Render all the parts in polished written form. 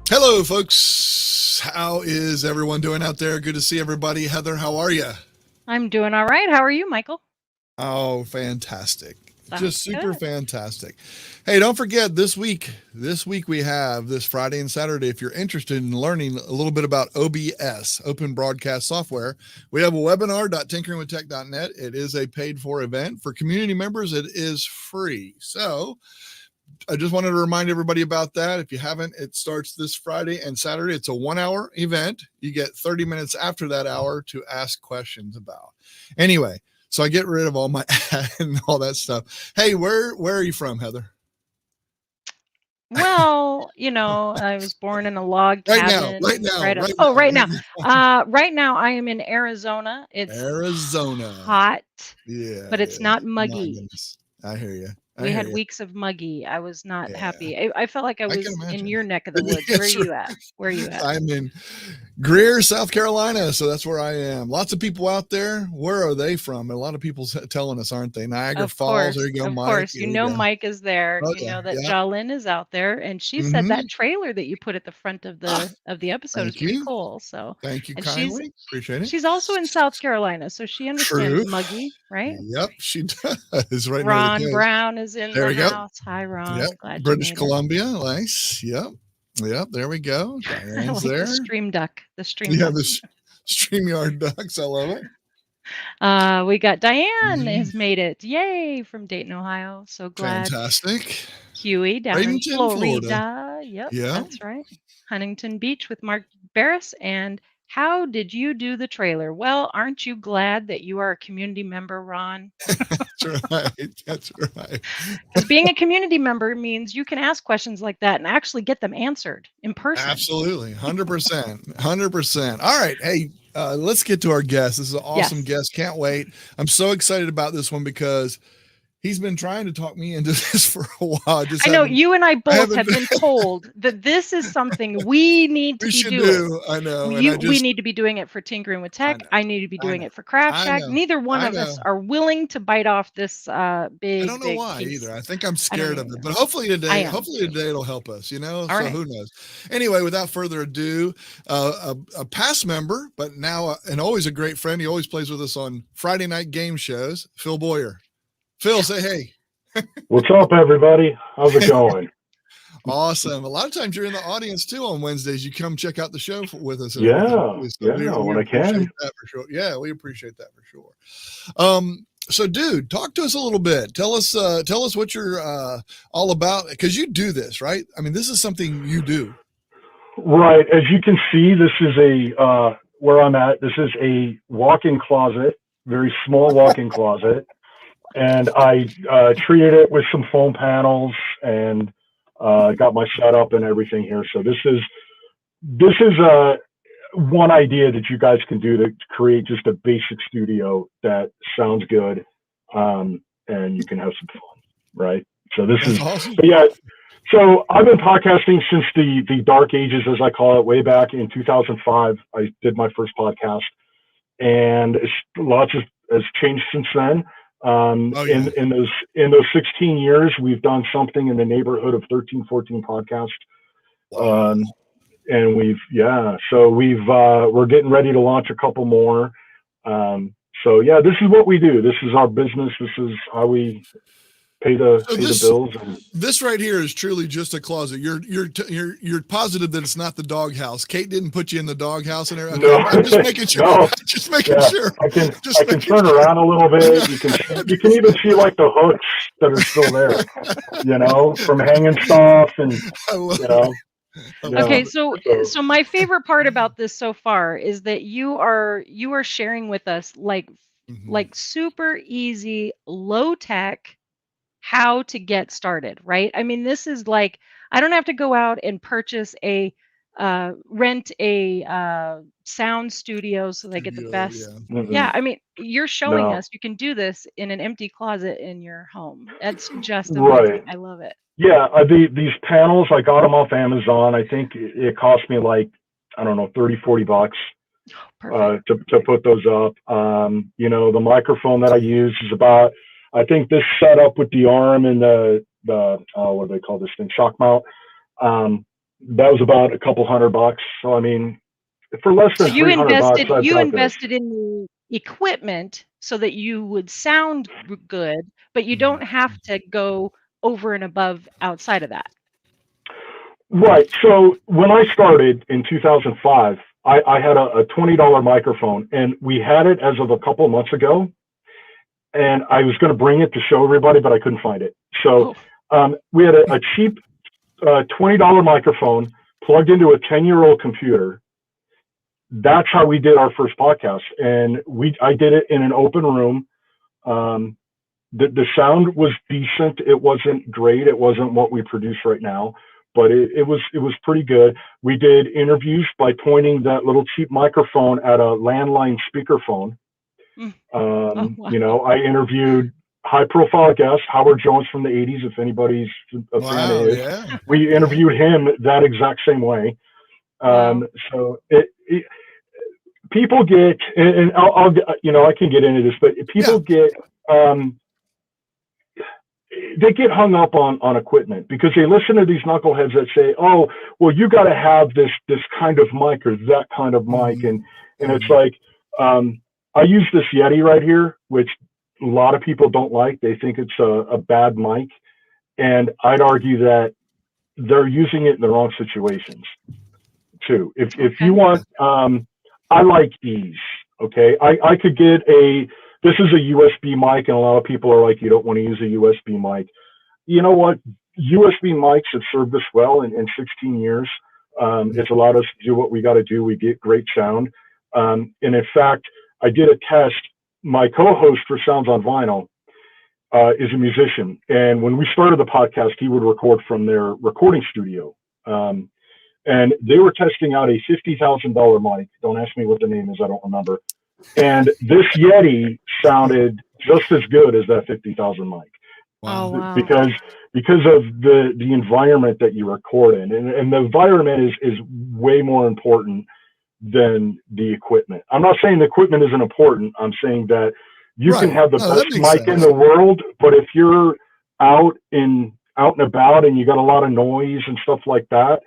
Hello, folks. How is everyone doing out there? Good to see everybody. Heather, how are you? I'm doing all right. How are you, Michael? Oh, fantastic. Sounds Just super good. fantastic. Hey, don't forget this week we have this Friday and Saturday. If you're interested in learning a little bit about OBS, Open Broadcast Software, we have a webinar.tinkeringwithtech.net. It is a paid for event. For community members, it is free. So I just wanted to remind everybody about that. If you haven't, it starts this Friday and Saturday. It's a 1 hour event. You get 30 minutes after that hour to ask questions about. Anyway, so I get rid of all my ad and all that stuff. Hey, where are you from, Heather? Well, I was born in a log Right now, cabin right now, right up. right Oh, now, right right now. now. Right now I am in Arizona. It's Arizona. hot, Yeah, but it it's is. not My muggy. goodness. I hear you. I We hear had you. weeks of muggy. I was not Yeah, happy. I felt like I I can was in imagine. your neck of the woods. Where are That's right. you at? Where are you at? I'm in Greer, South Carolina. So that's where I am. Lots of people out there. Where are they from? A lot of people telling us, aren't they? Niagara Of Falls. There course, you go, of Mike. course. There you go. Mike is there. Oh You yeah, know that yeah. Jolyn is out there, and she said Mm-hmm. that trailer that you put at the front of Ah, the episode is thank pretty you. cool. So, Thank you and she's kindly. Appreciate it. she's also in South Carolina, so she understands True. muggy, right? Yep, she does. Right near the Ron coast. Brown is in There the we go. house. Hi, Yep. Ron. Glad you British made it. Columbia. Nice. Yep. Yep. There we go. I Diane's like the there. stream duck. The stream Yeah, duck. the StreamYard ducks. I love it. We got Diane Mhm. has made it. Yay, from Dayton, Ohio. So glad. Fantastic. Huey down in Bradenton, Florida. Florida. Yep, Yeah. that's right. Huntington Beach with Mark Barris. And how did you do the trailer? Well, aren't you glad that you are a community member, Ron? That's right. That's right. Because being a community member means you can ask questions like that and actually get them answered in person. Absolutely. 100%. 100%. All right. Hey, let's get to our guest. This is an awesome Yes. guest. Can't wait. I'm so excited about this one because he's been trying to talk me into this for a while. I know you and I I both haven't have been told that this is something we need to we be should doing. do. I know. And We need to be doing it for Tinkering with I Tech. know. I need to be I doing know. it for Craft I Shack. know. Neither one I of know. us are willing to bite off this I big, don't know big why either. piece. I think I'm I don't scared of it, either. but I am hopefully too. today it'll help us, All so right. who knows? Anyway, without further ado, a past member, but now and always a great friend. He always plays with us on Friday night game shows. Phil Bowyer. Phil, say hey. What's up, everybody? How's it going? Awesome. A lot of times you're in the audience too on Wednesdays. You come check out the show with us and everything Yeah, too. So yeah, we when I appreciate can. that for sure. Yeah, we appreciate that for sure. So dude, talk to us a little bit. Tell us what you're all about, because you do this, right? I mean, this is something you do. Right, as you can see, this is where I'm at. This is a walk-in closet, very small walk-in closet, and I treated it with some foam panels and got my setup and everything here. So this is one idea that you guys can do to create just a basic studio that sounds good, and you can have some fun, right? So this That's is, awesome. but yeah. So I've been podcasting since the dark ages, as I call it, way back in 2005. I did my first podcast, and lots has changed since then. Oh yeah. In those 16 years, we've done something in the neighborhood of 13, 14 podcasts. Wow. Um, and we're getting ready to launch a couple more. So yeah, this is what we do. This is our business. This is how we pay So the bills. And this right here is truly just a closet. You're positive that it's not the doghouse. Kate didn't put you in the doghouse and everything. Okay, no, I'm just making sure. no, Just making yeah, sure. I can Just making turn sure. around a little bit. You can even see like the hooks that are still there, from hanging stuff, and I love you it. know, I yeah. Okay, love it. so my favorite part about this so far is that you are sharing with us Mhm. like super easy, low tech how to get started, right? I mean, this is like I don't have to go out and purchase rent a sound studio so they get the Studio, best. yeah. Yeah, Mm-mm, I mean, you're showing no, us you can do this in an empty closet in your home. That's just amazing. right. I love it. Yeah, these panels, I got them off Amazon. I think it cost me like, I don't know, 30, 40 bucks Perfect. to put those up. The microphone that I use is about, I think this setup with the arm and the what do they call this thing, shock mount. Um, that was about a couple $100. So, I mean, for less So than you $300, I've got invested in the equipment so that you would sound good, but you Mhm. don't have to go over and above outside of that. Right. So when I started in 2005, I had a $20 microphone, and we had it as of a couple of months ago. And I was going to bring it to show everybody, but I couldn't find it. So we had a cheap $20 microphone plugged into a 10-year-old computer. That's how we did our first podcast. And I did it in an open room. The sound was decent. It wasn't great. It wasn't what we produce right now, but it was pretty good. We did interviews by pointing that little cheap microphone at a landline speakerphone. Wow. You know, I interviewed high-profile guest Howard Jones from the '80s. If anybody's a fan of his, Yeah. we interviewed him that exact same way. Wow. So people get, and I'll you know, I can get into this, but people get they get hung up on equipment because they listen to these knuckleheads that say, "Oh, well, you got to have this kind of mic or that kind of mic," and it's like, I use this Yeti right here, which a lot of people don't like. They think it's a bad mic, and I'd argue that they're using it in the wrong situations too. If you want, I like ease. Okay, I could get this is a USB mic, and a lot of people are like, you don't want to use a USB mic. You know what? USB mics have served us well in 16 years. It's allowed us to do what we got to do. We get great sound. And in fact, I did a test. My co-host for Sounds on Vinyl is a musician. And when we started the podcast, he would record from their recording studio. And they were testing out a $50,000 mic. Don't ask me what the name is. I don't remember. And this Yeti sounded just as good as that 50,000 mic. Wow. Oh, wow. Because of the environment that you record in, and the environment is way more important than the equipment. I'm not saying the equipment isn't important. I'm saying that you can have the best mic in the world, but if you're out and about and you got a lot of noise and stuff like that,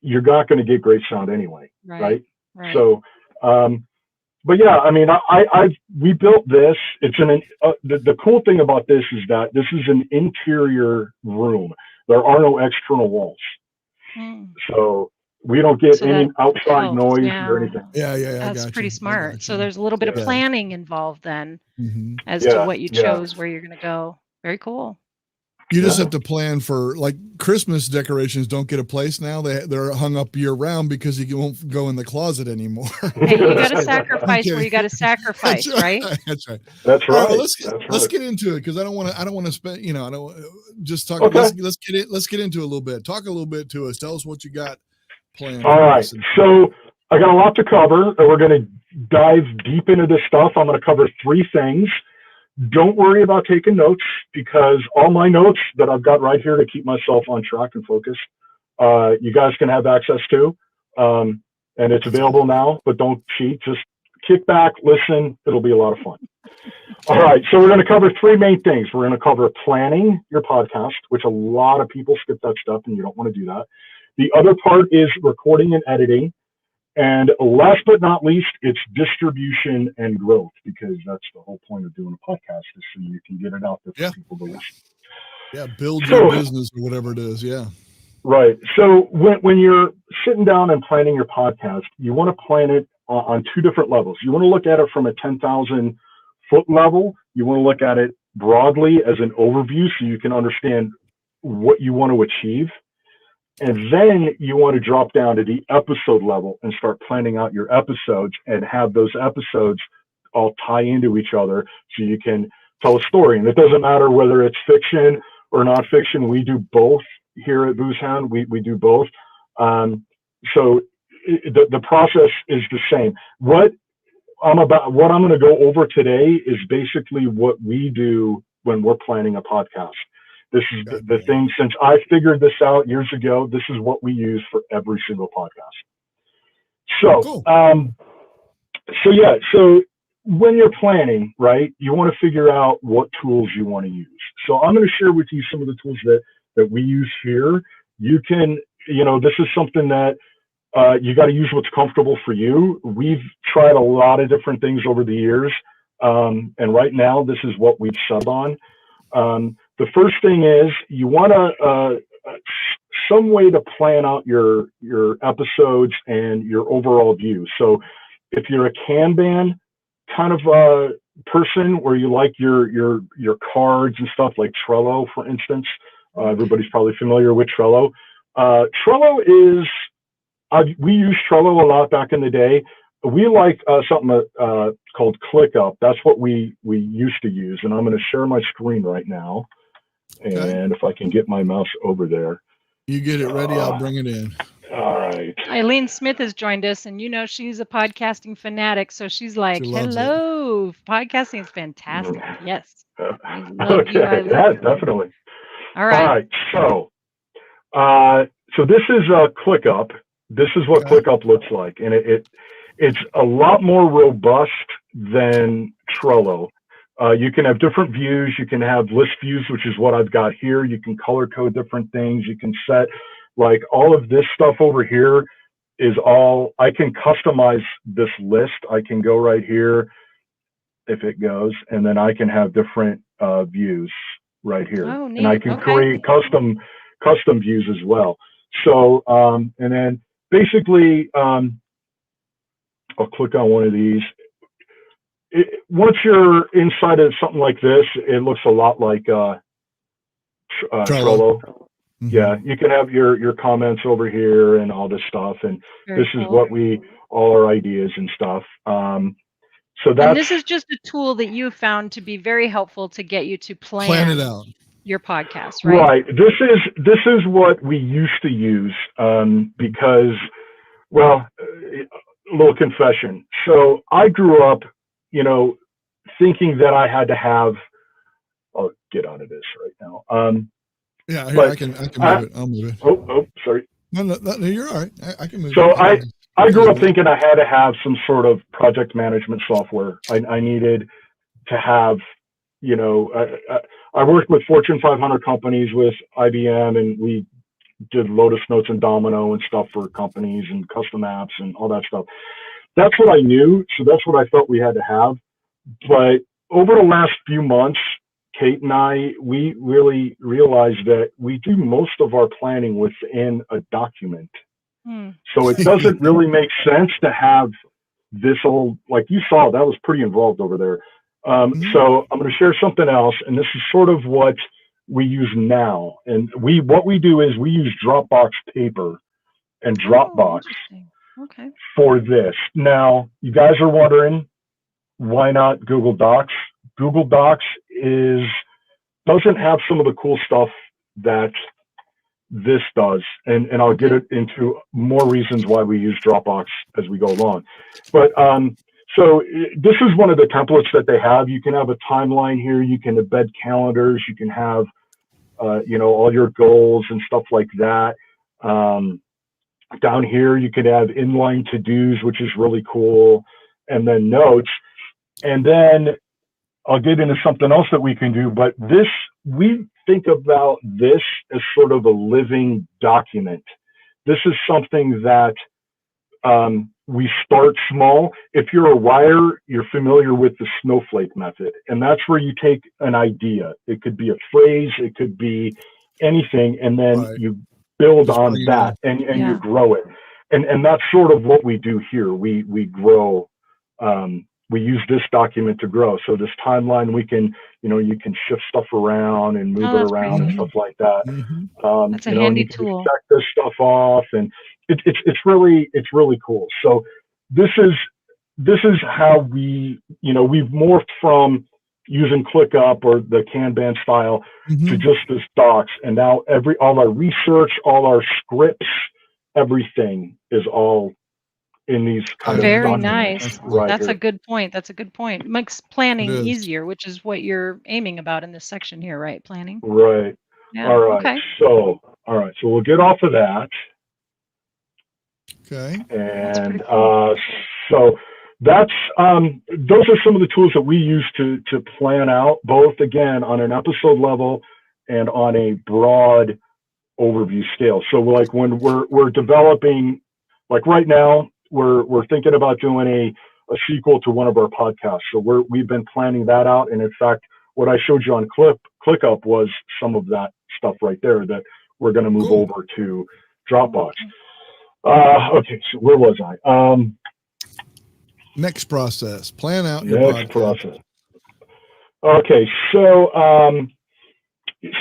you're not going to get great sound anyway, right? So, but yeah, I mean, we built this. It's the cool thing about this is that this is an interior room. There are no external walls, so we don't get any outside noise or anything. Yeah. That's pretty smart. So there's a little bit of planning involved then, as to what you chose, where you're going to go. Very cool. You just have to plan for, like, Christmas decorations don't get a place now. They're hung up year round because you won't go in the closet anymore. Hey, you got to sacrifice where you got to sacrifice, right? That's right. That's right. Well, let's get into it, because I don't want to spend. You know, I don't just talk. Okay. Let's get into it a little bit. Talk a little bit to us. Tell us what you got planned. All right. So I got a lot to cover, and we're going to dive deep into this stuff. I'm going to cover 3 things. Don't worry about taking notes, because all my notes that I've got right here to keep myself on track and focused, you guys can have access to, and it's available now, but don't cheat. Just kick back, listen. It'll be a lot of fun. All right. So we're going to cover 3 main things. We're going to cover planning your podcast, which a lot of people skip that step, and you don't want to do that. The other part is recording and editing. And last but not least, it's distribution and growth, because that's the whole point of doing a podcast, is so you can get it out there for people to listen. Yeah, build your business or whatever it is. Yeah. Right. So when you're sitting down and planning your podcast, you want to plan it on 2 different levels. You want to look at it from a 10,000 foot level. You want to look at it broadly as an overview, so you can understand what you want to achieve. And then you want to drop down to the episode level and start planning out your episodes, and have those episodes all tie into each other so you can tell a story. And it doesn't matter whether it's fiction or nonfiction. We do both here at Booze Hound. We do both. So the process is the same. What I'm going to go over today is basically what we do when we're planning a podcast. This is the thing. Since I figured this out years ago, this is what we use for every single podcast. So, so when you're planning, right, you want to figure out what tools you want to use. So I'm going to share with you some of the tools that we use here. You can this is something that you got to use what's comfortable for you. We've tried a lot of different things over the years. And right now, this is what we've settled on. The first thing is you want to some way to plan out your episodes and your overall view. So if you're a Kanban kind of person where you like your cards and stuff, like Trello, for instance, everybody's probably familiar with Trello. Trello is, we used Trello a lot back in the day. We like something called ClickUp. That's what we used to use. And I'm going to share my screen right now. And if I can get my mouse over there. You get it ready, I'll bring it in. All right. Eileen Smith has joined us, and she's a podcasting fanatic, so she's like, hello, podcasting is fantastic. Yes. I love you, Eileen. Yeah, definitely. All right. All right. So this is ClickUp. This is what ClickUp looks like. And it's a lot more robust than Trello. You can have different views. You can have list views, which is what I've got here. You can color code different things. You can set, like, all of this stuff over here is all, I can customize this list. I can go right here, if it goes, and then I can have different views right here. Oh, neat. And I can create custom views as well. So, and then basically, I'll click on one of these. Once you're inside of something like this, it looks a lot like Trello. Mm-hmm. Yeah, you can have your comments over here and all this stuff, and this is what all our ideas and stuff. So that's, and this is just a tool that you found to be very helpful to get you to plan it out. Your podcast, right? Right. This is what we used to use because, well, a little confession. So I grew up, thinking that I had to have. I'll get out of this right now. Yeah, here, I can move it. I'll move it. Oh, sorry. No, you're all right. I can move it. So I grew up it. thinking I had to have some sort of project management software. I needed to have, I worked with Fortune 500 companies with IBM, and we did Lotus Notes and Domino and stuff for companies and custom apps and all that stuff. That's what I knew. So that's what I felt we had to have. But over the last few months, Kate and I, we really realized that we do most of our planning within a document. So it doesn't really make sense to have this old, like you saw, that was pretty involved over there. So I'm going to share something else, and this is sort of what we use now. And what we do is we use Dropbox paper and Dropbox for this. Now, you guys are wondering, why not Google Docs? Google Docs doesn't have some of the cool stuff that this does, and I'll get it into more reasons why we use Dropbox as we go along. But so this is one of the templates that they have. You can have a timeline here. You can embed calendars. You can have all your goals and stuff like that. Down here, you could have inline to-dos, which is really cool, and then notes. And then I'll get into something else that we can do, but we think about this as sort of a living document. This is something that we start small. If you're a writer, you're familiar with the snowflake method, and that's where you take an idea. It could be a phrase, it could be anything, and then you build on that and you grow it. And that's sort of what we do here. We grow. We use this document to grow. So this timeline, we can, you can shift stuff around and move it around and stuff like that. That's a handy tool. Check this stuff off, and it's really cool. So this is how we, we've morphed from using ClickUp or the Kanban style to just this docs. And now all our research, all our scripts, everything is all in these kind of very nice. Right That's here. a good point. That's a good point. Makes planning easier, which is what you're aiming about in this section here, right? Planning. Right. Yeah. All right. Okay. So we'll get off of that. Okay. And so that's those are some of the tools that we use to plan out, both again on an episode level and on a broad overview scale. So like when we're developing, like right now, we're thinking about doing a sequel to one of our podcasts. So we've been planning that out. And in fact, what I showed you on ClickUp was some of that stuff right there that we're going to move over to Dropbox. Okay, so where was I? Next process. Plan out your Next podcast. process. Okay, so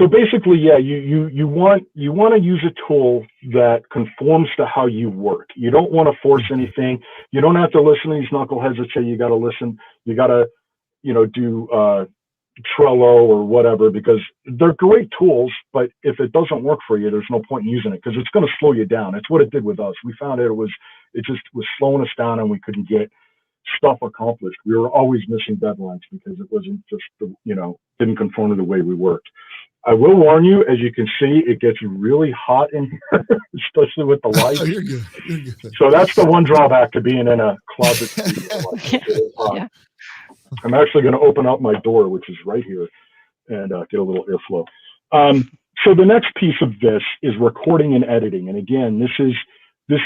basically, yeah, you want to use a tool that conforms to how you work. You don't want to force anything. You don't have to listen to these knuckleheads that say you got to listen. You got to, do Trello or whatever, because they're great tools. But if it doesn't work for you, there's no point in using it, because it's going to slow you down. It's what it did with us. We found it just was slowing us down, and we couldn't get stuff accomplished. We were always missing deadlines because it wasn't just didn't conform to the way we worked. I will warn you, as you can see, it gets really hot in here, especially with the lights. Oh, you're good. You're good. So that's the one drawback to being in a closet studio. It is hot. Yeah. I'm actually going to open up my door, which is right here, and get a little airflow. So the next piece of this is recording and editing. And again, this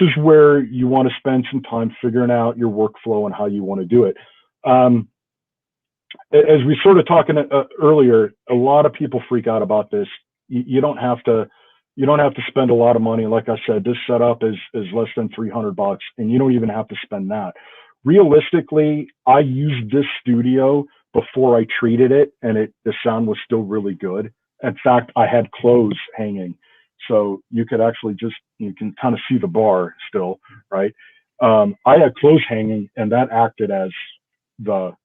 is where you want to spend some time figuring out your workflow and how you want to do it. As we sort of talking earlier, a lot of people freak out about this. You don't have to spend a lot of money. Like I said, this setup is less than $300, and you don't even have to spend that. Realistically, I used this studio before I treated it, and the sound was still really good. In fact, I had clothes hanging, so you could actually you can kind of see the bar still, right? I had clothes hanging, and that acted as the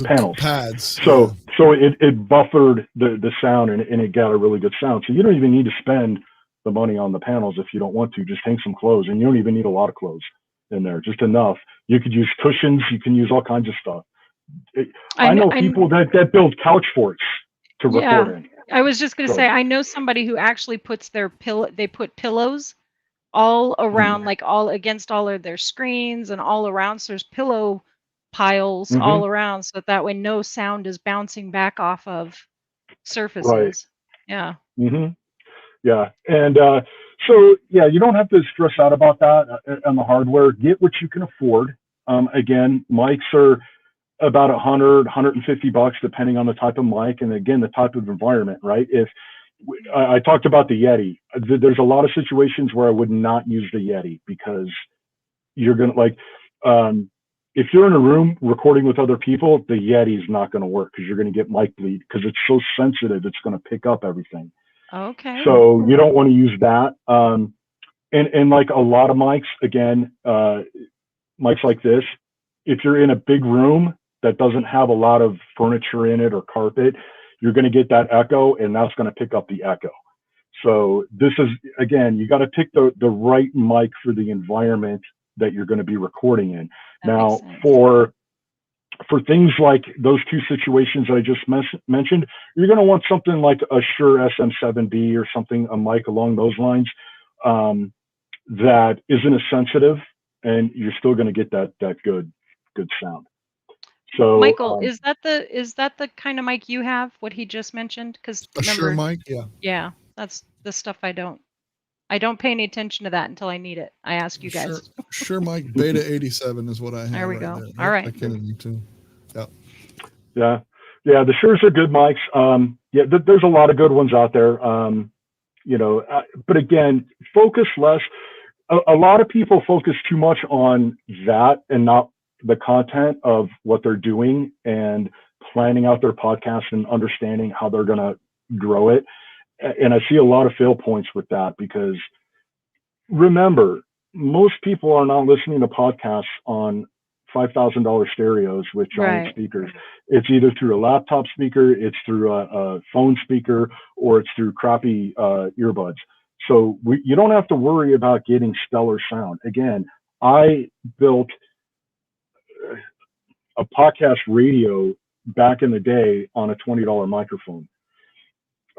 panels, pads. So it buffered the sound, and it got a really good sound. So you don't even need to spend the money on the panels if you don't want to. Just hang some clothes, and you don't even need a lot of clothes in there, just enough. You could use cushions. You can use all kinds of stuff. I know people that build couch forts to record in. I was just going to say, I know somebody who actually puts they put pillows all around, like all against all of their screens and all around. So there's pillow piles all around, so that way no sound is bouncing back off of surfaces. Right. Yeah. Yeah. And so, yeah, you don't have to stress out about that on the hardware. Get what you can afford. Again, mics are about $100-$150, depending on the type of mic, and again, the type of environment, right? If I talked about the Yeti, there's a lot of situations where I would not use the Yeti, because you're going to if you're in a room recording with other people, the Yeti is not going to work, because you're going to get mic bleed, because it's so sensitive. It's going to pick up everything. Okay. So you don't want to use that. And like a lot of mics, again, mics like this, if you're in a big room that doesn't have a lot of furniture in it or carpet, you're going to get that echo, and that's going to pick up the echo. So this is, again, you got to pick the right mic for the environment that you're going to be recording in. Now, for things like those two situations I just mentioned, you're going to want something like a Shure SM7B or something, a mic along those lines, that isn't as sensitive, and you're still going to get that good sound. So, Michael, is that the kind of mic you have? What he just mentioned? Because a Shure mic, yeah, that's the stuff I don't pay any attention to that until I need it. I ask you guys. Shure mic Beta 87 is what I have. There we right go. There. All right. I can't too. Yeah. The Shures are good mics. There's a lot of good ones out there. But again, focus less. A lot of people focus too much on that and not the content of what they're doing and planning out their podcast and understanding how they're going to grow it. And I see a lot of fail points with that, because remember, most people are not listening to podcasts on $5,000 stereos with giant speakers. It's either through a laptop speaker, it's through a phone speaker, or it's through crappy earbuds. So you don't have to worry about getting stellar sound. Again, I built a podcast radio back in the day on a $20 microphone.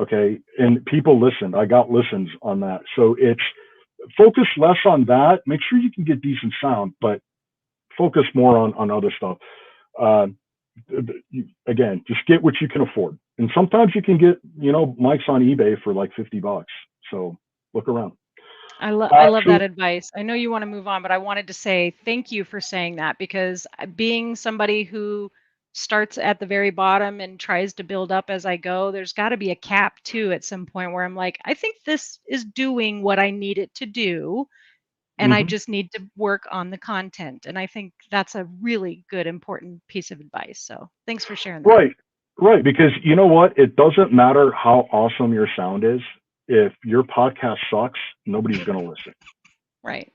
Okay. And people listened. I got listens on that. So it's focus less on that. Make sure you can get decent sound, but focus more on other stuff. Again, just get what you can afford. And sometimes you can get, mics on eBay for like $50. So look around. I love So that advice. I know you want to move on, but I wanted to say thank you for saying that, because being somebody who starts at the very bottom and tries to build up as I go, there's got to be a cap too at some point where I'm like, I think this is doing what I need it to do, and I mhm. just need to work on the content. And I think that's a really good, important piece of advice. So thanks for sharing that. Right, right. Because you know what? It doesn't matter how awesome your sound is. If your podcast sucks, nobody's going to listen. Right.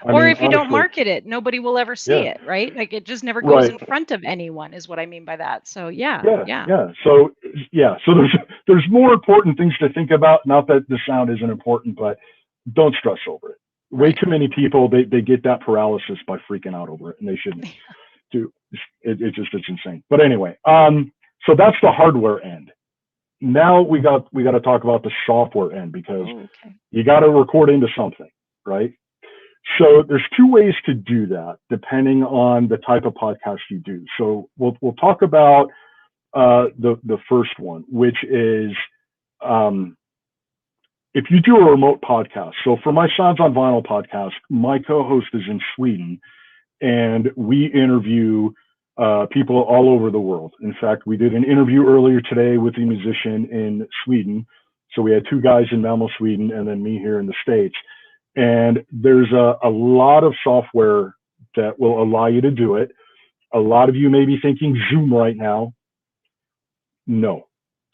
I Or mean, if you don't honestly, market it, nobody will ever see yeah, it, right? Like it just never goes right. in front of anyone, is what I mean by that. So yeah, Yeah, yeah. yeah. So yeah, so there's more important things to think about. Not that the sound isn't important, but don't stress over it. Way Right. too many people they get that paralysis by freaking out over it, and they shouldn't do. It's insane. But anyway, so that's the hardware end. Now we got to talk about the software end, because Oh, okay. you got to record into something, right? So there's two ways to do that depending on the type of podcast you do. So we'll talk about the first one, which is if you do a remote podcast. So for my Sounds on Vinyl podcast, my co-host is in Sweden, and we interview people all over the world. In fact, we did an interview earlier today with a musician in Sweden. So we had two guys in Malmo, Sweden, and then me here in the States. And there's a lot of software that will allow you to do it. A lot of you may be thinking Zoom right now. No,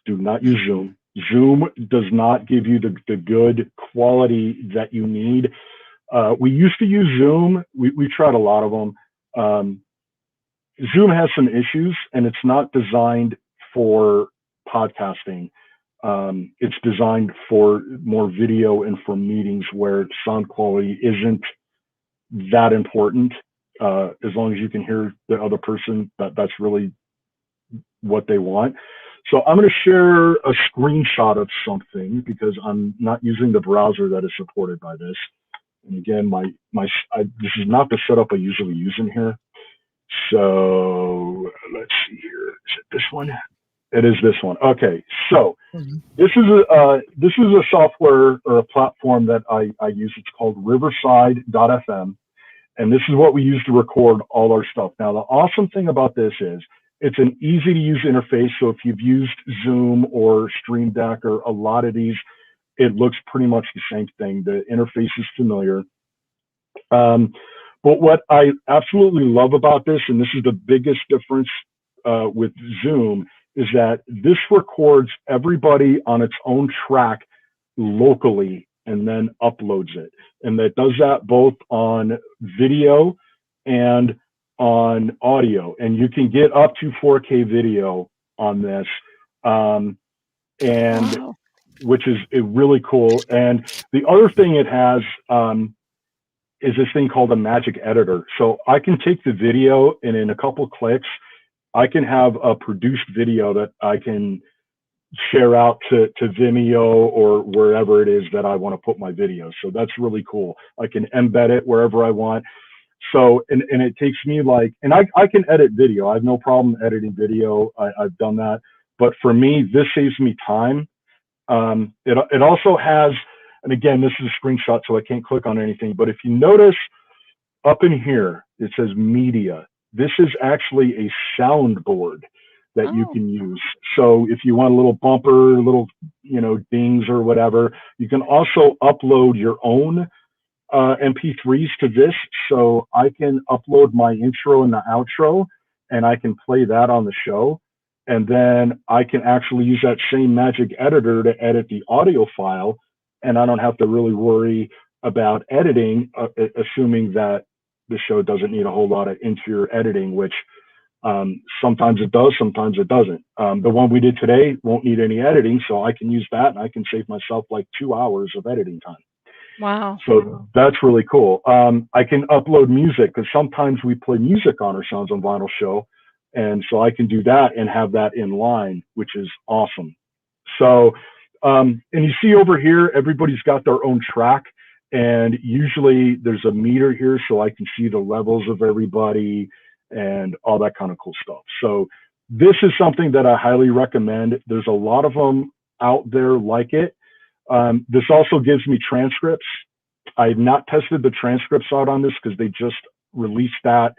do not use Zoom. Zoom does not give you the good quality that you need. We used to use Zoom. We tried a lot of them. Zoom has some issues, and it's not designed for podcasting. It's designed for more video and for meetings where sound quality isn't that important. As long as you can hear the other person, that's really what they want. So I'm going to share a screenshot of something because I'm not using the browser that is supported by this. And again, this is not the setup I usually use in here. So let's see here. Is it this one? It is this one. Okay. So this is a software or a platform that I use. It's called Riverside.fm. And this is what we use to record all our stuff. Now, the awesome thing about this is it's an easy to use interface. So if you've used Zoom or Stream Deck or a lot of these, it looks pretty much the same thing. The interface is familiar. But what I absolutely love about this, and this is the biggest difference with Zoom, is that this records everybody on its own track locally and then uploads it. And that does that both on video and on audio. And you can get up to 4K video on this, and Wow. which is really cool. And the other thing it has is this thing called a magic editor. So I can take the video, and in a couple clicks, I can have a produced video that I can share out to Vimeo or wherever it is that I want to put my video. So that's really cool. I can embed it wherever I want. So, and it takes me and I can edit video. I have no problem editing video. I've done that. But for me, this saves me time. It also has, and again, this is a screenshot, so I can't click on anything. But if you notice up in here, it says media. This is actually a soundboard that you can use. So if you want a little bumper, little, dings or whatever, you can also upload your own MP3s to this. So I can upload my intro and the outro, and I can play that on the show. And then I can actually use that same magic editor to edit the audio file. And I don't have to really worry about editing, assuming that the show doesn't need a whole lot of interior editing, which sometimes it does, sometimes it doesn't. The one we did today won't need any editing, so I can use that, and I can save myself like 2 hours of editing time. Wow. So that's really cool. I can upload music because sometimes we play music on our Sounds on Vinyl show. And so I can do that and have that in line, which is awesome. So, and you see over here, everybody's got their own track. And usually there's a meter here so I can see the levels of everybody and all that kind of cool stuff. So this is something that I highly recommend. There's a lot of them out there like it. This also gives me transcripts. I have not tested the transcripts out on this because they just released that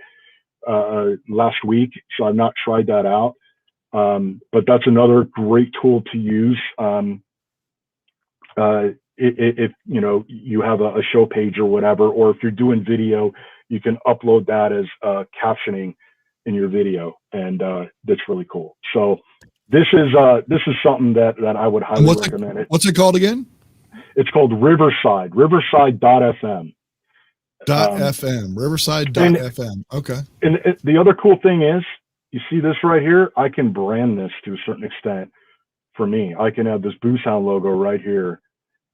last week, so I've not tried that out. But that's another great tool to use. If you know you have a show page or whatever, or if you're doing video, you can upload that as captioning in your video, and that's really cool. So this is something that I would highly recommend. What's it called again? It's called Riverside, riverside.fm. .fm, riverside.fm. Okay. And the other cool thing is, you see this right here? I can brand this to a certain extent for me. I can have this Boo Sound logo right here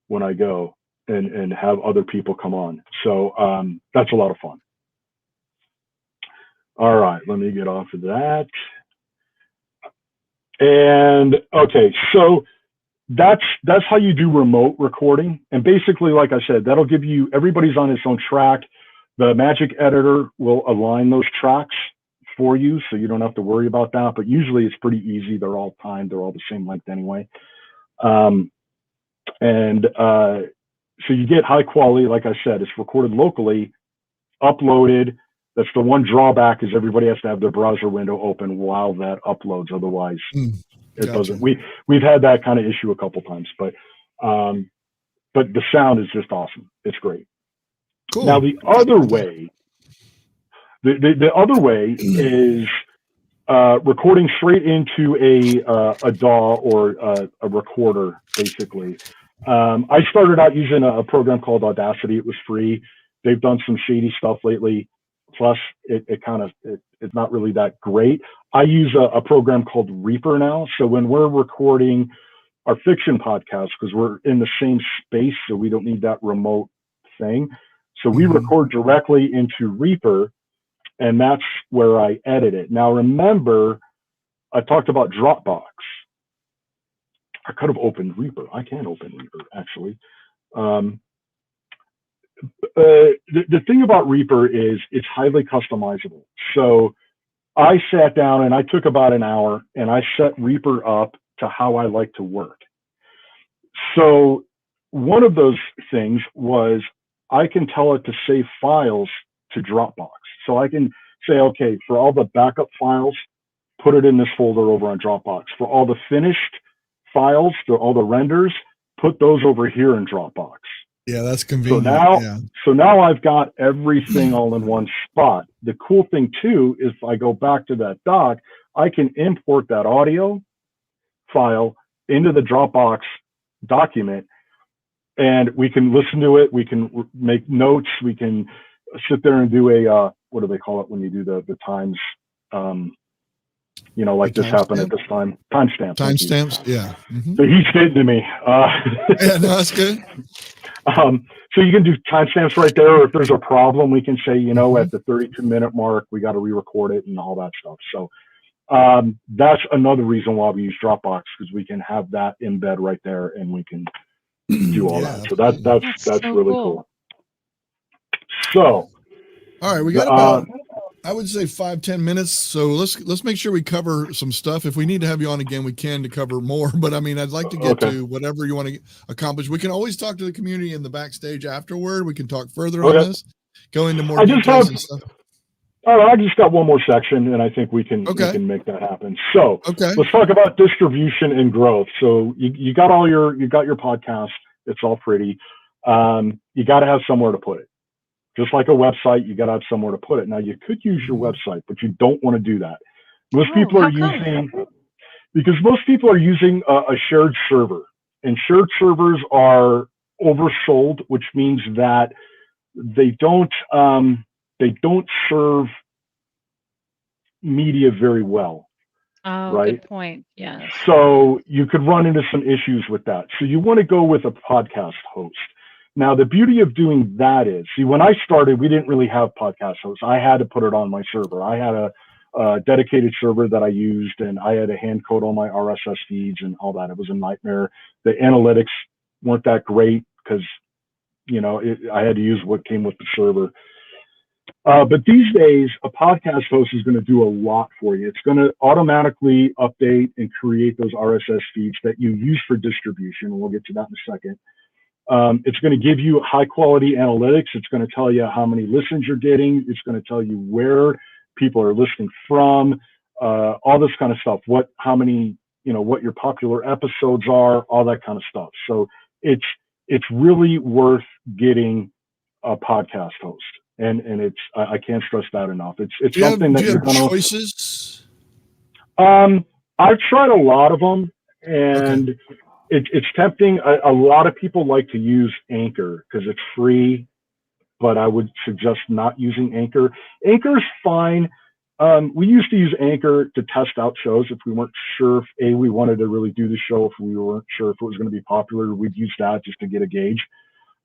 when I go and have other people come on. So that's a lot of fun. All right, let me get off of that. And okay, so that's how you do remote recording. And basically, like I said, that'll give you, everybody's on its own track. The Magic Editor will align those tracks for you, so you don't have to worry about that. But usually it's pretty easy. They're all timed. They're all the same length anyway. So you get high quality. Like I said, it's recorded locally, uploaded. That's the one drawback, is everybody has to have their browser window open while that uploads. Otherwise, it doesn't. We've had that kind of issue a couple times, but the sound is just awesome. It's great. Cool. Now the other way, the other way is recording straight into a DAW or a recorder, basically. I started out using a program called Audacity. It was free. They've done some shady stuff lately. Plus, it's not really that great. I use a program called Reaper now. So when we're recording our fiction podcast, because we're in the same space, so we don't need that remote thing. So we record directly into Reaper, and that's where I edit it. Now, remember, I talked about Dropbox. I could have opened Reaper. I can open Reaper, actually. The thing about Reaper is it's highly customizable. So I sat down and I took about an hour and I set Reaper up to how I like to work. So one of those things was I can tell it to save files to Dropbox. So I can say, okay, for all the backup files, put it in this folder over on Dropbox. For all the finished files, for all the renders, put those over here in Dropbox. Yeah, that's convenient. So now I've got everything all in one spot. The cool thing too is if I go back to that doc, I can import that audio file into the Dropbox document, and we can listen to it. We can make notes. We can sit there and do a what do they call it when you do the times? You know, like this happened at this time. Timestamps. Timestamps. Yeah. So he's getting to me. Yeah, no, that's good. So you can do timestamps right there, or if there's a problem, we can say, you know, at the 32-minute mark, we got to re-record it and all that stuff. So that's another reason why we use Dropbox, because we can have that embed right there and we can do all that. So that's so really cool. So, all right, we got about, I would say 5-10 minutes. So let's make sure we cover some stuff. If we need to have you on again, we can to cover more. But I mean, I'd like to get to whatever you want to accomplish. We can always talk to the community in the backstage afterward. We can talk further on this, go into more details and stuff. All right, I just got one more section, and I think we can make that happen. So let's talk about distribution and growth. So you got your podcast. It's all pretty. You got to have somewhere to put it. Just like a website, you got to have somewhere to put it. Now, you could use your website, but you don't want to do that. Most people are using a shared server, and shared servers are oversold, which means that they don't serve media very well. Oh, right? Good point. Yeah. So you could run into some issues with that. So you want to go with a podcast host. Now, the beauty of doing that is, see, when I started, we didn't really have podcast hosts. I had to put it on my server. I had a dedicated server that I used, and I had to hand code all my RSS feeds and all that. It was a nightmare. The analytics weren't that great because, you know, I had to use what came with the server. But these days, a podcast host is going to do a lot for you. It's going to automatically update and create those RSS feeds that you use for distribution. And we'll get to that in a second. It's going to give you high quality analytics. It's going to tell you how many listens you're getting. It's going to tell you where people are listening from, all this kind of stuff. How many, what your popular episodes are, all that kind of stuff. So it's really worth getting a podcast host. And I can't stress that enough. It's something that you're going to choices. I've tried a lot of them, and Okay. it's tempting. A lot of people like to use Anchor because it's free, but I would suggest not using Anchor. Anchor's fine. We used to use Anchor to test out shows if we weren't sure if we wanted to really do the show, if we weren't sure if it was going to be popular. We'd use that just to get a gauge.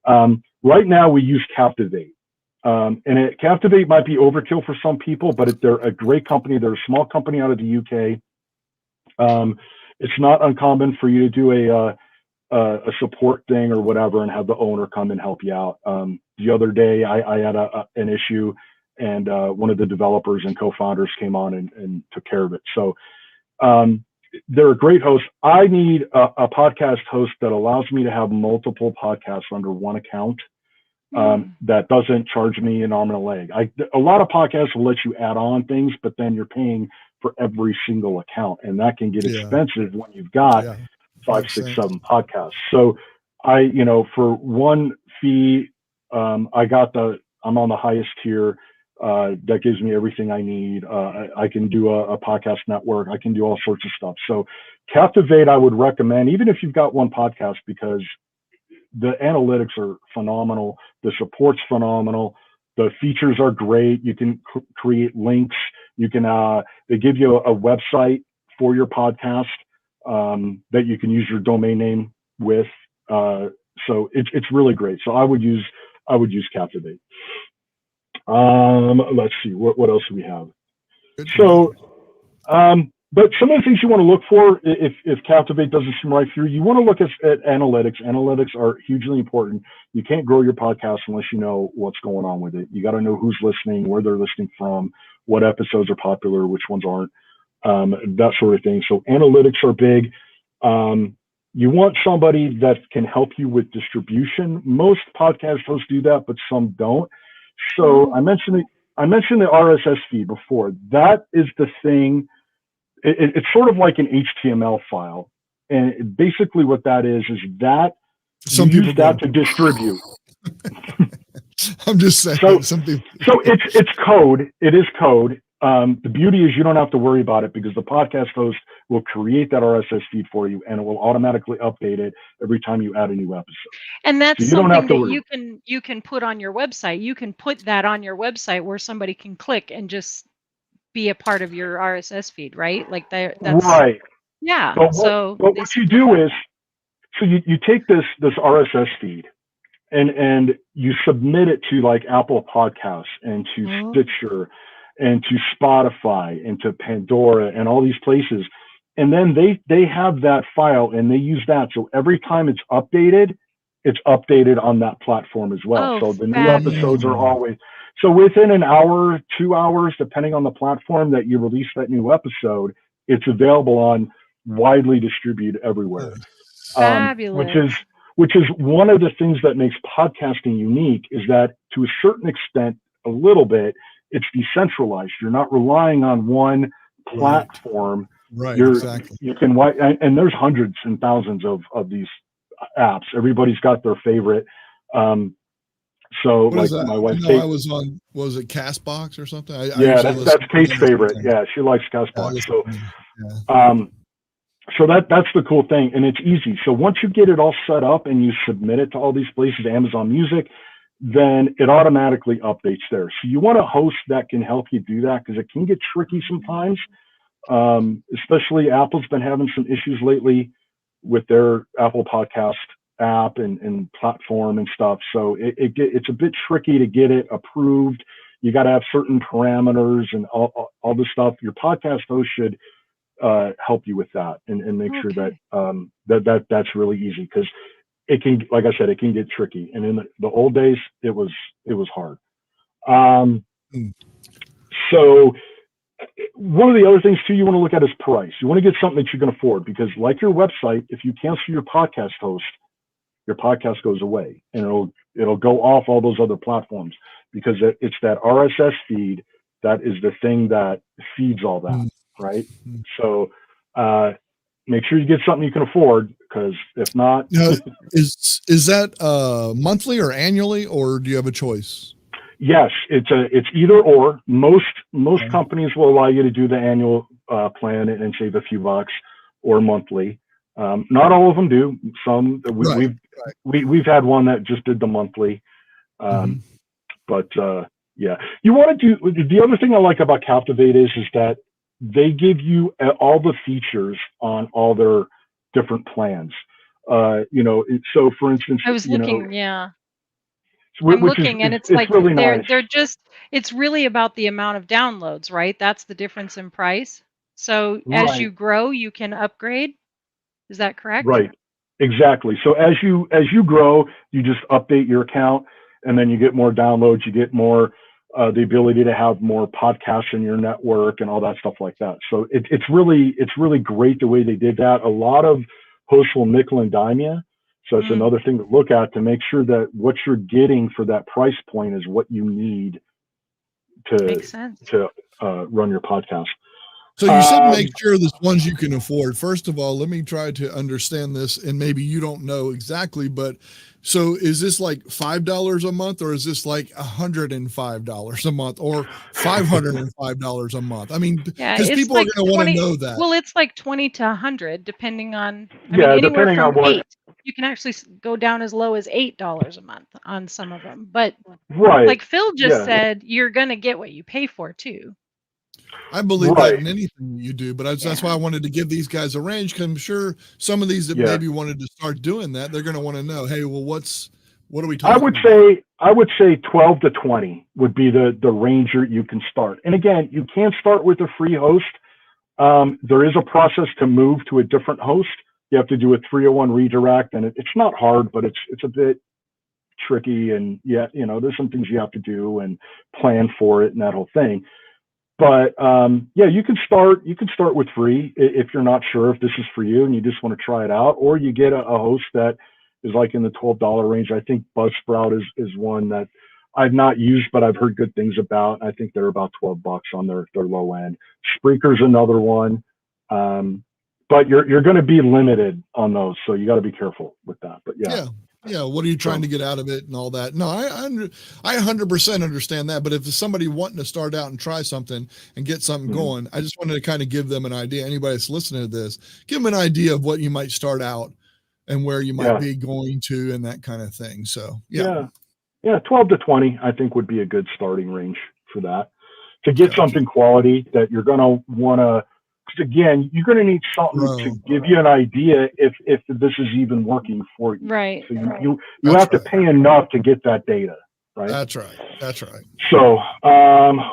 Right now we use Captivate. And Captivate might be overkill for some people, but they're a great company. They're a small company out of the UK. It's not uncommon for you to do a support thing or whatever and have the owner come and help you out. The other day I had an issue, and one of the developers and co-founders came on and took care of it. So they're a great host. I need a podcast host that allows me to have multiple podcasts under one account. That doesn't charge me an arm and a leg. A lot of podcasts will let you add on things, but then you're paying for every single account, and that can get expensive when you've got 5, 6, 7 podcasts. So for one fee, I'm on the highest tier. That gives me everything I need. I can do a podcast network. I can do all sorts of stuff. So Captivate, I would recommend, even if you've got one podcast, because the analytics are phenomenal. The support's phenomenal. The features are great. You can create links. You can, they give you a website for your podcast that you can use your domain name with. So it's really great. So I would use Captivate. Let's see, what else do we have? So, but some of the things you want to look for, if Captivate doesn't seem right for you, you want to look at analytics. Analytics are hugely important. You can't grow your podcast unless you know what's going on with it. You got to know who's listening, where they're listening from, what episodes are popular, which ones aren't, that sort of thing. So analytics are big. You want somebody that can help you with distribution. Most podcast hosts do that, but some don't. So I mentioned the RSS feed before. That is the thing. It's sort of like an HTML file, and basically what that is that some you people use that to distribute. I'm just saying. So it's code. It is code. The beauty is you don't have to worry about it because the podcast host will create that RSS feed for you, and it will automatically update it every time you add a new episode. And that's so something that you can put on your website. You can put that on your website where somebody can click and just be a part of your RSS feed, right? Like that's right. Yeah. But what you do is, so you take this RSS feed and you submit it to like Apple Podcasts and to Stitcher and to Spotify and to Pandora and all these places. And then they have that file and they use that. So every time it's updated on that platform as well. So the new episodes are always, so within an hour, 2 hours, depending on the platform that you release that new episode, it's available on widely distributed everywhere. Fabulous. Which is one of the things that makes podcasting unique, is that to a certain extent, a little bit, it's decentralized. You're not relying on one platform. Right. Exactly. You can, and there's hundreds and thousands of these apps. Everybody's got their favorite. So what like my wife, Kate, I was on, was it Castbox or something? That's Kate's favorite. Yeah, she likes Castbox. So that's the cool thing, and it's easy. So once you get it all set up and you submit it to all these places, Amazon Music, then it automatically updates there. So you want a host that can help you do that, because it can get tricky sometimes. Especially Apple's been having some issues lately with their Apple Podcast app and platform and stuff. So it's a bit tricky to get it approved. You got to have certain parameters and all this stuff. Your podcast host should help you with that and make sure that that's really easy, because it can, like I said, it can get tricky. And in the old days, it was hard. Mm. So one of the other things too you want to look at is price. You want to get something that you can afford, because like your website, if you cancel your podcast host, your podcast goes away, and it'll go off all those other platforms, because it's that RSS feed that is the thing that feeds all that, right? So make sure you get something you can afford, because if not, Now, is that monthly or annually, or do you have a choice? yes, it's either or. Most companies will allow you to do the annual plan and save a few bucks, or monthly. Not all of them do. Some we've had one that just did the monthly. But yeah, you want to do. The other thing I like about Captivate is that they give you all the features on all their different plans. So for instance, I was looking, yeah. I'm which looking, and it's it's like really nice. they're just, it's really about the amount of downloads, right? That's the difference in price. So as you grow, you can upgrade. Is that correct? Right. Exactly. So as you grow, you just update your account, and then you get more downloads, you get more the ability to have more podcasts in your network and all that stuff like that. So it's really great the way they did that. A lot of hosts will nickel and dime you. So it's another thing to look at, to make sure that what you're getting for that price point is what you need to run your podcast. So you said make sure there's ones you can afford. First of all, let me try to understand this, and maybe you don't know exactly, but so is this like $5 a month, or is this like $105 a month, or $505 a month? I mean, because people are going to want to know that. Well, it's like 20 to 100, depending on, I mean, anywhere depending from on what, 8. You can actually go down as low as $8 a month on some of them. But like Phil just said, you're going to get what you pay for too. I believe that in anything you do, but that's why I wanted to give these guys a range, because I'm sure some of these that maybe wanted to start doing that, they're going to want to know, hey, well, what are we talking about? I would say 12 to 20 would be the range you can start. And again, you can't start with a free host. There is a process to move to a different host. You have to do a 301 redirect, and it's not hard, but it's a bit tricky, and there's some things you have to do and plan for it and that whole thing. But you can start with free if you're not sure if this is for you and you just want to try it out, or you get a host that is like in the $12 range. I think Buzzsprout is one that I've not used, but I've heard good things about. I think they're about $12 on their low end. Spreaker's another one, but you're going to be limited on those, so you got to be careful with that. But yeah, what are you trying to get out of it and all that? No, I 100% understand that. But if somebody wanting to start out and try something and get something going, I just wanted to kind of give them an idea. Anybody that's listening to this, give them an idea of what you might start out and where you might be going to and that kind of thing. So, yeah, 12 to 20, I think, would be a good starting range for that, to get something quality that you're going to want to. Again, you're going to need something to give you an idea if this is even working for you. Right. So you have to pay enough to get that data, right? That's right. So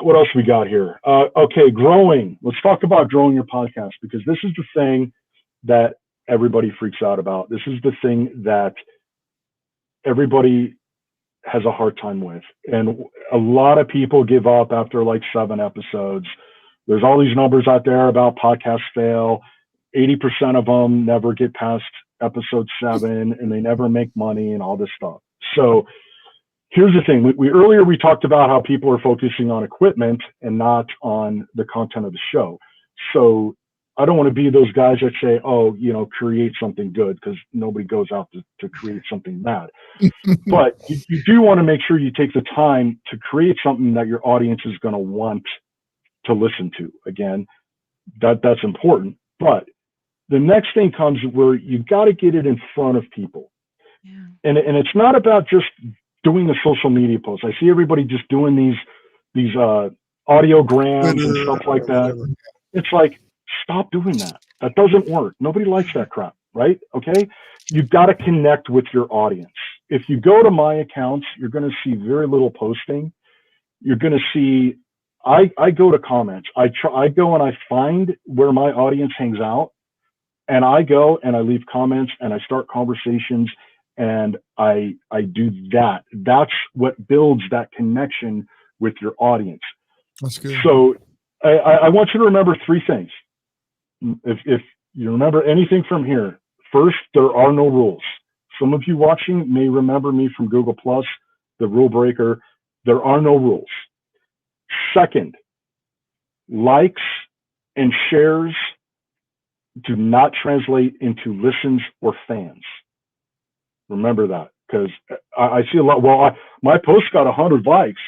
what else we got here? Okay, growing. Let's talk about growing your podcast, because this is the thing that everybody freaks out about. This is the thing that everybody has a hard time with. And a lot of people give up after like 7 episodes. There's all these numbers out there about podcast fail. 80% of them never get past episode 7, and they never make money and all this stuff. So here's the thing. Earlier we talked about how people are focusing on equipment and not on the content of the show. So I don't want to be those guys that say, create something good, because nobody goes out to create something bad. But you do want to make sure you take the time to create something that your audience is going to want to listen to. Again, that's important. But the next thing comes where you got to get it in front of people. Yeah. And it's not about just doing the social media posts. I see everybody just doing these audiograms and stuff like that. It's like, stop doing that. That doesn't work. Nobody likes that crap, right? Okay. You've got to connect with your audience. If you go to my accounts, you're going to see very little posting. You're going to see, I go to comments. I go and I find where my audience hangs out, and I go and I leave comments and I start conversations, and I do that. That's what builds that connection with your audience. That's good. So I want you to remember three things. If you remember anything from here, first, there are no rules. Some of you watching may remember me from Google Plus, the rule breaker. There are no rules. Second, likes and shares do not translate into listens or fans. Remember that, because I see a lot. Well, my post got 100 likes.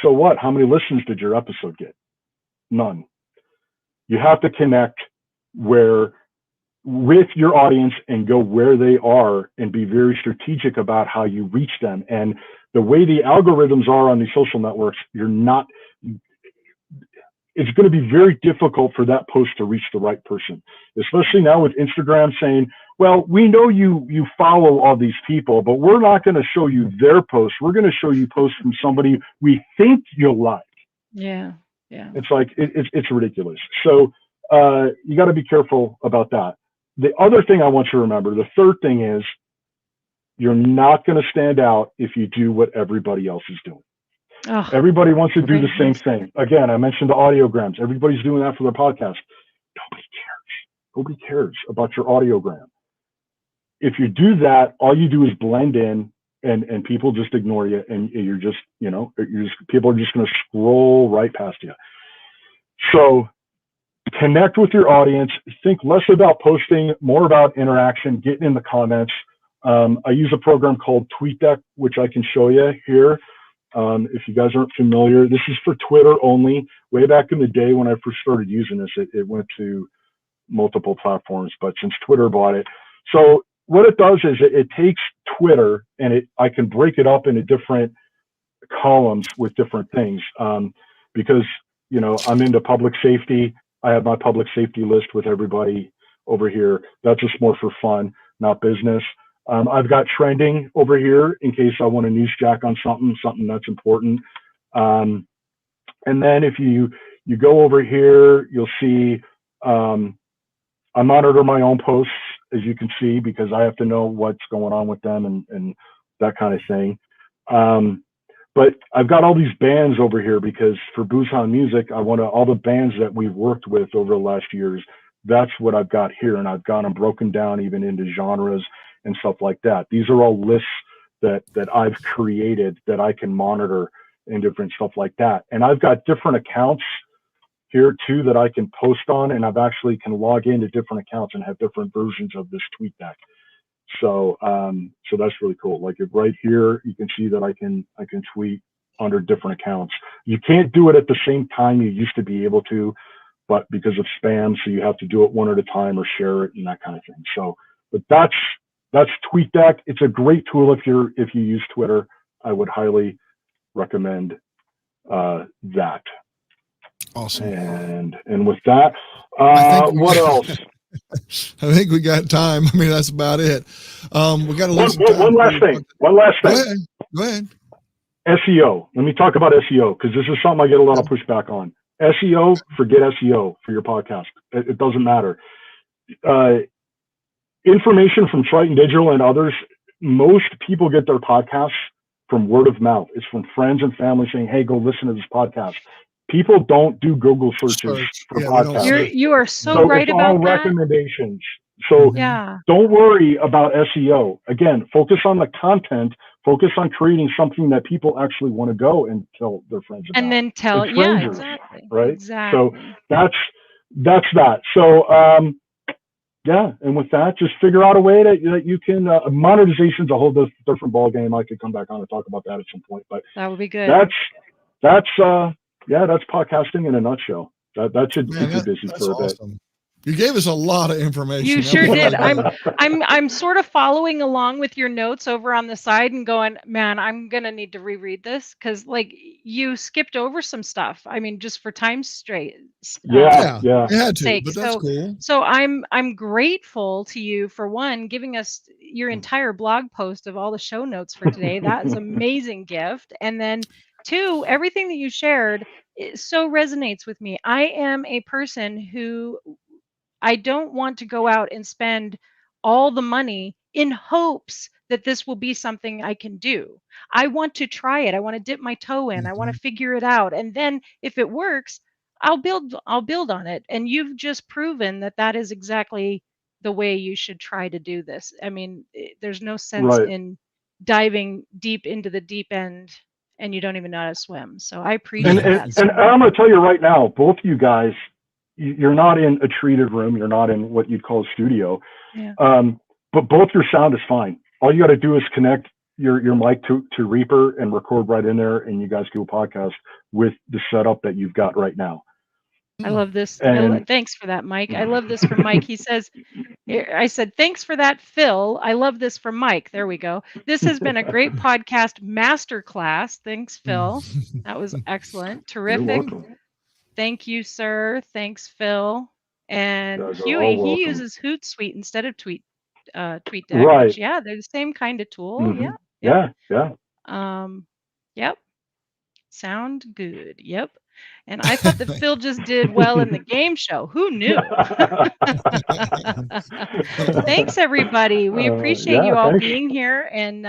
So what? How many listens did your episode get? None. You have to connect with your audience and go where they are and be very strategic about how you reach them. And the way the algorithms are on these social networks, it's going to be very difficult for that post to reach the right person, especially now with Instagram saying, well, we know you follow all these people, but we're not going to show you their posts. We're going to show you posts from somebody we think you'll like. Yeah. Yeah. It's like, it's ridiculous. So you got to be careful about that. The other thing I want you to remember, the third thing is, you're not going to stand out if you do what everybody else is doing. Oh, Everybody wants to do the same thing. Again, I mentioned the audiograms. Everybody's doing that for their podcast. Nobody cares. Nobody cares about your audiogram. If you do that, all you do is blend in, and people just ignore you, and you're just, people are just going to scroll right past you. So connect with your audience. Think less about posting, more about interaction, getting in the comments. I use a program called TweetDeck, which I can show you here. If you guys aren't familiar, this is for Twitter only. Way back in the day when I first started using this, it went to multiple platforms, but since Twitter bought it. So what it does is it takes Twitter and I can break it up into different columns with different things. Because, I'm into public safety. I have my public safety list with everybody over here. That's just more for fun, not business. I've got trending over here in case I want to newsjack on something that's important. And then if you go over here, you'll see I monitor my own posts, as you can see, because I have to know what's going on with them and that kind of thing. But I've got all these bands over here because for 𝐒𝐻𝐻𝐿 Music, I want all the bands that we've worked with over the last years. That's what I've got here, and I've got them broken down even into genres and stuff like that. These are all lists that I've created that I can monitor and different stuff like that. And I've got different accounts here too that I can post on, and I've actually can log into different accounts and have different versions of this TweetDeck. So so that's really cool. Like right here, you can see that I can tweet under different accounts. You can't do it at the same time you used to be able to, but because of spam, so you have to do it one at a time or share it and that kind of thing. So, but that's TweetDeck. It's a great tool if you use Twitter. I would highly recommend that. Awesome. And with that, what else? I think we got time. I mean, that's about it. We got one last thing. Go ahead. SEO. Let me talk about SEO because this is something I get a lot of pushback on. SEO, forget SEO for your podcast. It doesn't matter. Information from Triton Digital and others, most people get their podcasts from word of mouth. It's from friends and family saying, hey, go listen to this podcast. People don't do Google searches for podcasts. You are so right it's about all that. Recommendations. So don't worry about SEO. Again, focus on the content. Focus on creating something that people actually want to go and tell their friends about. And then tell, exactly. Right? Exactly. So that's that. So, and with that, just figure out a way that you can, monetization's a whole different ballgame. I could come back on and talk about that at some point, but that would be good. That's podcasting in a nutshell. That should keep you busy for a bit. Awesome. You gave us a lot of information. You sure did. I'm sort of following along with your notes over on the side and going, man, I'm gonna need to reread this because like you skipped over some stuff. I mean, just for time's sake. You had to, but that's cool. So I'm grateful to you for one giving us your entire blog post of all the show notes for today. That's an amazing gift. And then two, everything that you shared so resonates with me. I am a person who I don't want to go out and spend all the money in hopes that this will be something I can do. I want to try it. I want to dip my toe in. I want to figure it out. And then if it works, I'll build on it. And you've just proven that that is exactly the way you should try to do this. I mean, there's no sense Right. in diving deep into the deep end and you don't even know how to swim. So I And, appreciate and, that. So and I'm going to tell you right now, both of you guys, you're not in a treated room. You're not in what you'd call a studio. yeah. But both your sound is fine. All you got to do is connect your mic to Reaper and record right in there, and you guys do a podcast with the setup that you've got right now. I love this. And Thanks for that, Mike. I love this from Mike. He says, I said, thanks for that, Phil. I love this from Mike. There we go. This has been a great podcast masterclass. Thanks, Phil. That was excellent. you're Terrific. welcome. Thank you, sir. Thanks, Phil. And You guys are Huey, all he welcome. uses Hootsuite instead of TweetDeck. Right. Which, yeah, they're the same kind of tool. Mhm. Yeah. Yeah. Yep. Sound good. Yep. And I thought that Phil just did well in the game show. Who knew? Thanks, everybody. We appreciate you all thanks. being here and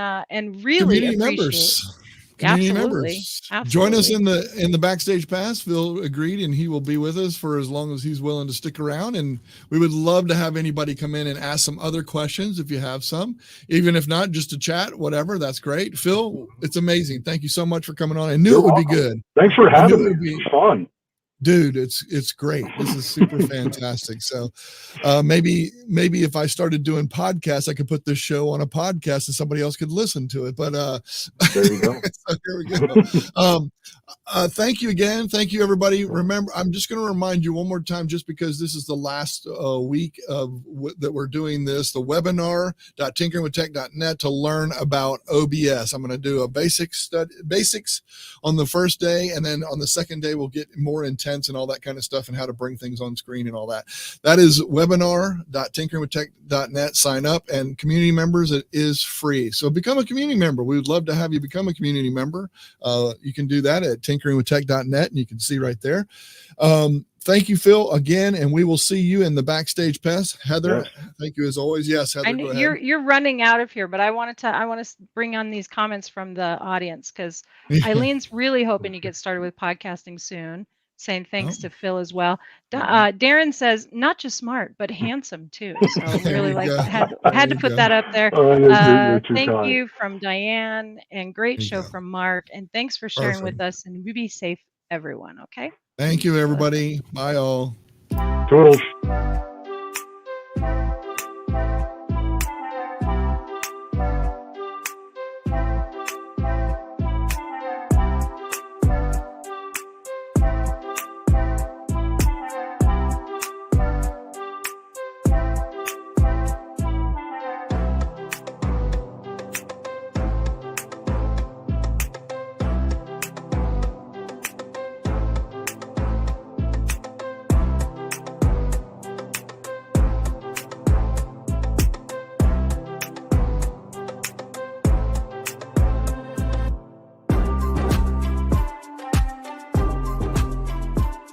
really Community appreciate. members. Community members. Join us in the backstage pass. Phil agreed, and he will be with us for as long as he's willing to stick around. And we would love to have anybody come in and ask some other questions if you have some, even if not, just to chat, whatever. That's great. Phil, it's amazing. Thank you so much for coming on. I knew You're it would be welcome. good. Thanks for I knew having it me. would be It's fun. dude. It's great. This is super fantastic. So maybe if I started doing podcasts, I could put this show on a podcast and somebody else could listen to it. But There you go. so here we go. Thank you again. Thank you, everybody. Remember, I'm just going to remind you one more time, just because this is the last week of that we're doing this, the webinar.tinkeringwithtech.net to learn about OBS. I'm going to do a basics on the first day, and then on the second day, we'll get more intense and all that kind of stuff and how to bring things on screen and all that. That is webinar.tinkeringwithtech.net. Sign up, and community members, it is free. So become a community member. We would love to have you become a community member. You can do that at tinkeringwithtech.net, and you can see right there. Thank you, Phil, again, and we will see you in the backstage pass. Heather, thank you as always. Yes, Heather, go ahead. You're running out of here, but I want to bring on these comments from the audience because Eileen's really hoping you get started with podcasting soon. Saying thanks to Phil as well. Darren says not just smart but handsome too. So really had to put that up there. Thank you from Diane, and great show from Mark, and thanks for sharing with us, and be safe, everyone. Okay. Thank you, everybody. Bye all. Toodles.